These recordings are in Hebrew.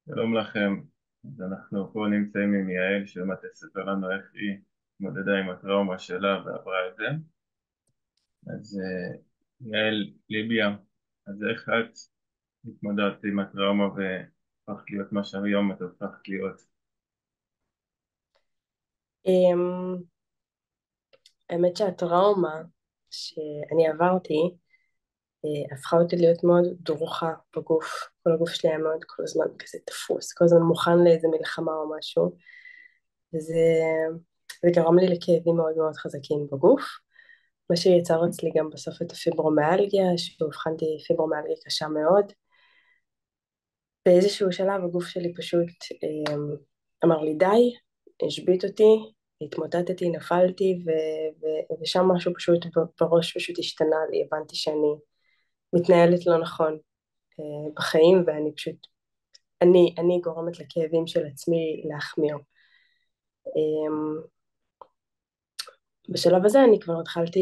שלום לכם. אז אנחנו פה נמצאים עם יעל שבאמת תספר לנו איך היא התמודדה עם הטראומה שלה ועברה את זה. אז יעל ליביה, אז איך את התמודדת עם הטראומה והפכת להיות מה שהיום את הופכת להיות? אמ, האמת שהטראומה שאני עברתי הפכה אותי להיות מאוד דרוכה בגוף. כל הגוף שלי היה מאוד כל הזמן כזה תפוס, כל הזמן מוכן לאיזה מלחמה או משהו, וזה גרם לי לכאבים מאוד מאוד חזקים בגוף, מה שיצר אצלי גם בסוף את הפיברומלגיה, שאובחנתי פיברומלגיה קשה מאוד. באיזשהו שלב הגוף שלי פשוט אמר לי די, השבית אותי, התמוטטתי, נפלתי, ושם משהו פשוט בראש פשוט השתנה לי, הבנתי שאני מתנהלת לא נכון בחיים, ואני פשוט, אני גורמת לכאבים של עצמי להחמיר. בשלב הזה אני כבר התחלתי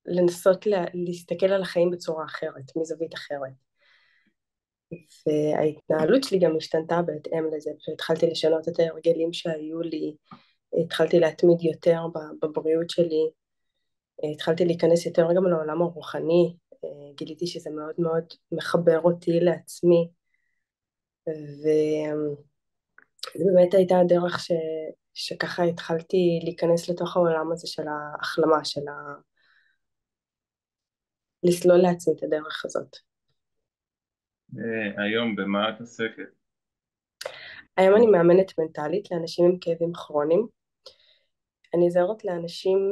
לנסות להסתכל על החיים בצורה אחרת, מזווית אחרת. וההתנהלות שלי גם השתנתה בהתאם לזה, התחלתי לשנות את ההרגלים שהיו לי, התחלתי להתמיד יותר בבריאות שלי, התחלתי להיכנס יותר גם לעולם הרוחני, גיליתי שזה מאוד מאוד מחבר אותי לעצמי, וזו באמת הייתה הדרך שככה התחלתי להיכנס לתוך העולם הזה של ההחלמה, לסלול לעצמי את הדרך הזאת. היום במה את עוסקת? היום אני מאמנת מנטלית לאנשים עם כאבים כרוניים. אני עוזרת לאנשים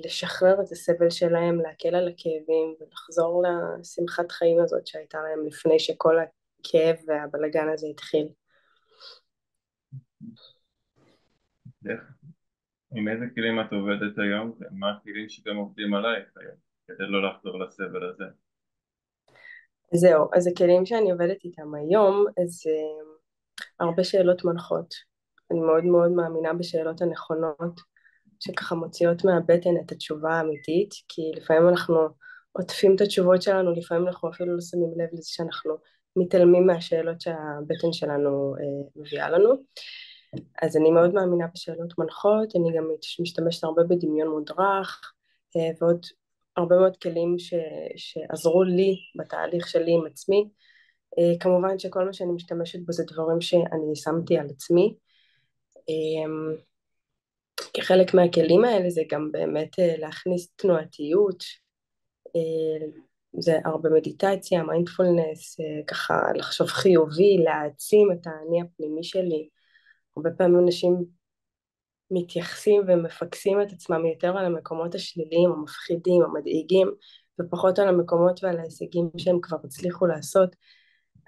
לשחרר את הסבל שלהם, להקל על הכאבים ולחזור לשמחת חיים הזאת שהייתה להם לפני שכל הכאב והבלגן הזה התחיל. איך, עם איזה כלים את עובדת היום ומה הכלים שגם עובדים עלייך היום כדי לא לחזור לסבל הזה? זהו, אז הכלים שאני עובדת איתם היום זה הרבה שאלות מנחות. אני מאוד מאוד מאמינה בשאלות הנכונות, שככה מוציאות מהבטן את התשובה האמיתית, כי לפעמים אנחנו עוטפים את התשובות שלנו, לפעמים אנחנו אפילו לא שמים לב לזה שאנחנו מתעלמים מהשאלות שהבטן שלנו מביאה לנו. אז אני מאוד מאמינה בשאלות מנחות, אני גם משתמשת הרבה בדמיון מודרך, ועוד הרבה מאוד כלים שעזרו לי בתהליך שלי עם עצמי. כמובן שכל מה שאני משתמשת בו זה דברים שאני שמתי על עצמי. כחלק מהכלים האלה זה גם באמת להכניס תנועתיות, אה, זה הרבה מדיטציה, מיינדפולנס, ככה לחשוב חיובי, להעצים את האני הפנימי שלי. הרבה פעמים אנשים מתייחסים ומפקסים את עצמם יותר על המקומות השליליים, המפחידים, המדאיגים, ופחות על המקומות ועל ההישגים שהם כבר הצליחו לעשות.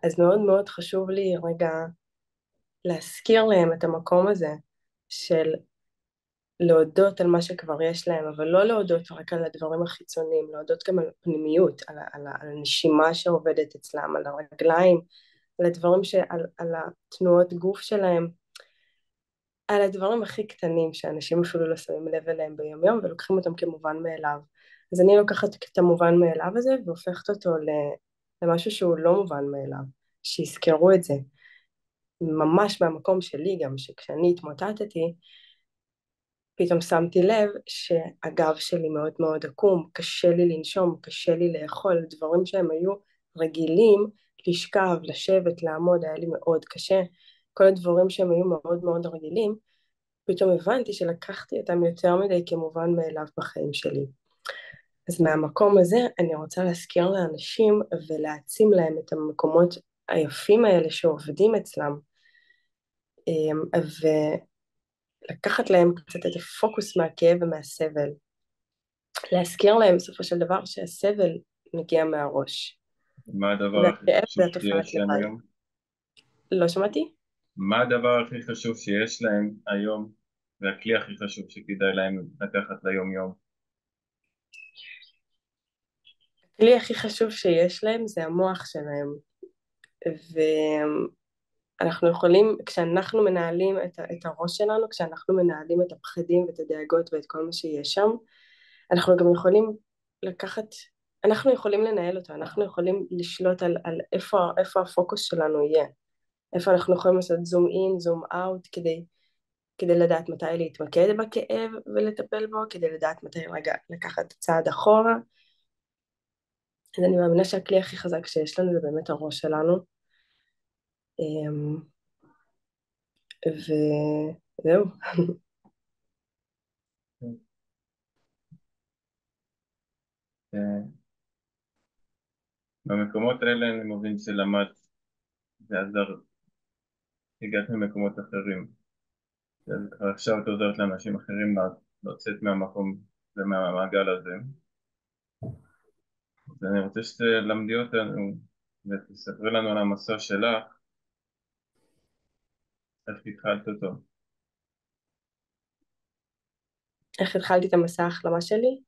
אז מאוד מאוד חשוב לי רגע להזכיר להם את המקום הזה של להודות על מה שכבר יש להם, אבל לא להודות רק על הדברים החיצוניים, להודות גם על הפנימיות, על הנשימה שעובדת אצלם, על הרגליים, על הדברים על התנועות גוף שלהם, על הדברים הכי קטנים שאנשים אפילו לא שמים לב אליהם ביום יום ולוקחים אותם כמובן מאליו. אז אני לוקחת את המובן מאליו הזה והופכת אותו למשהו שהוא לא מובן מאליו, שיזכרו את זה. ממש מהמקום שלי גם, שכשאני התמוטטתי, פתאום שמתי לב שהגב שלי מאוד מאוד עקום, קשה לי לנשום, קשה לי לאכול, דברים שהם היו רגילים, לשכב, לשבת, לעמוד, היה לי מאוד קשה. כל הדברים שהם היו מאוד מאוד רגילים, פתאום הבנתי שלקחתי אותם יותר מדי כמובן מאליו בחיים שלי. אז מהמקום הזה אני רוצה להזכיר לאנשים ולהעצים להם את המקומות היפים האלה שעובדים אצלם, ולקחת להם קצת את הפוקוס מהכאב ומהסבל. להזכיר להם בסופו של דבר שהסבל מגיע מהראש, מה הדבר הכי והכאב חשוב זה התופעת שיש להם לוואי. היום? לא שמעתי? מה הדבר הכי חשוב שיש להם היום והכלי הכי חשוב שכדאי להם לקחת ליום יום? הכלי הכי חשוב שיש להם זה המוח שלהם, ואנחנו יכולים, כשאנחנו מנהלים את הראש שלנו, כשאנחנו מנהלים את הפחדים ואת הדאגות ואת כל מה שיש שם, אנחנו גם יכולים לקחת אנחנו יכולים לנהל אותו, אנחנו יכולים לשלוט על איפה הפוקוס שלנו יהיה, איפה אנחנו יכולים לעשות זום אין, זום אאוט, כדי לדעת מתי להתמקד בכאב ולטפל בו, כדי לדעת מתי רגע לקחת צעד אחורה. אז אני מאמינה שהכלי הכי חזק שיש לנו זה באמת הראש שלנו. אמ, וזהו. אה, במקומות האלה אני מבין שלמדת, זה עזר, הגעת ממקומות אחרים. אז עכשיו את עוזרת לאנשים אחרים לצאת מהמקום ומהמעגל הזה. אז אני רוצה שתלמדי אותנו ותספרי לנו על המסע שלך, איך התחלת אותו. איך התחלתי את המסע ההחלמה שלי?